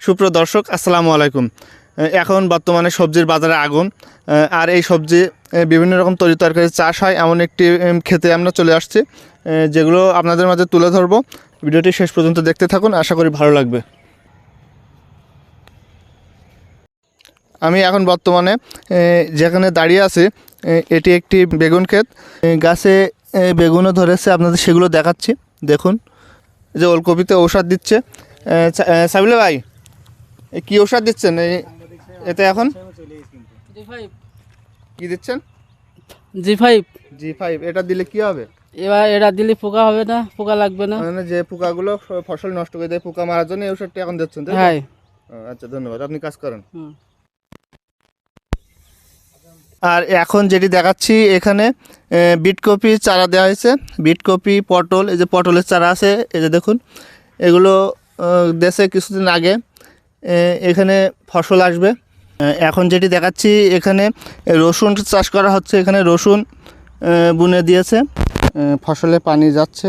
সুপ্রিয় দর্শক, আসসালামু আলাইকুম। এখন বর্তমানে সবজির বাজারে আগুন, আর এই সবজি বিভিন্ন রকম তরি তরকারি চাষ হয় এমন একটি ক্ষেতে আমরা চলে আসছি, যেগুলো আপনাদের মাঝে তুলে ধরবো। ভিডিওটি শেষ পর্যন্ত দেখতে থাকুন, আশা করি ভালো লাগবে। আমি এখন বর্তমানে যেখানে দাঁড়িয়ে আছি এটি একটি বেগুন ক্ষেত। গাছে বেগুনও ধরেছে, আপনাদের সেগুলো দেখাচ্ছি। দেখুন যে ওলকপিতে ঔষধ দিচ্ছে। সাবিলা ভাই, কি ঔষধ দিচ্ছেন এতে এখন? কি দিচ্ছেন? G5। এটা দিলে কি হবে? এবার এটা দিলে পোকা হবে না, পোকা লাগবে না। মানে যে পোকাগুলো ফসল নষ্ট করে দেয়, পোকা মারার জন্য এই ওষুধটা এখন দিচ্ছেন, তাই তো? হ্যাঁ। আচ্ছা, ধন্যবাদ, আপনি কাজ করেন। আর এখন যেটি দেখাচ্ছি এখানে বিটকপি চারা দেওয়া হয়েছে। বিটকপি, পটল, এই যে পটলের চারা আছে, এই যে দেখুন, এগুলো দেশে কিছুদিন আগে এখানে ফসল আসবে। এখন যেটি দেখাচ্ছি এখানে রসুন চাষ করা হচ্ছে। এখানে রসুন বুনে দিয়েছে, ফসলে পানি যাচ্ছে।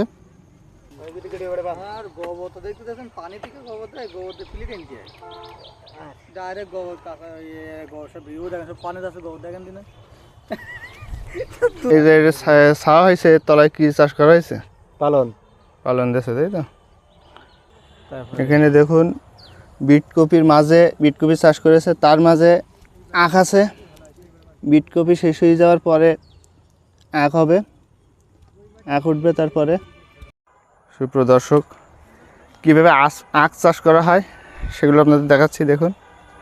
এই যে ছাওয়া হয়েছে, তলায় কি চাষ করা হয়েছে? পালন দেশে, তাই তো? এখানে দেখুন বিটকপির মাঝে বিটকপি চাষ করেছে, তার মাঝে আখ আছে। বিটকপি শেষ হয়ে যাওয়ার পরে আখ হবে, আখ উঠবে তারপরে। সুপ্রিয় দর্শক, কীভাবে আখ চাষ করা হয় সেগুলো আপনাদের দেখাচ্ছি। দেখুন,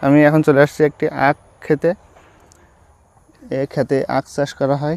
আমি এখন চলে আসছি একটি আখ খেতে। এই খেতে আখ চাষ করা হয়।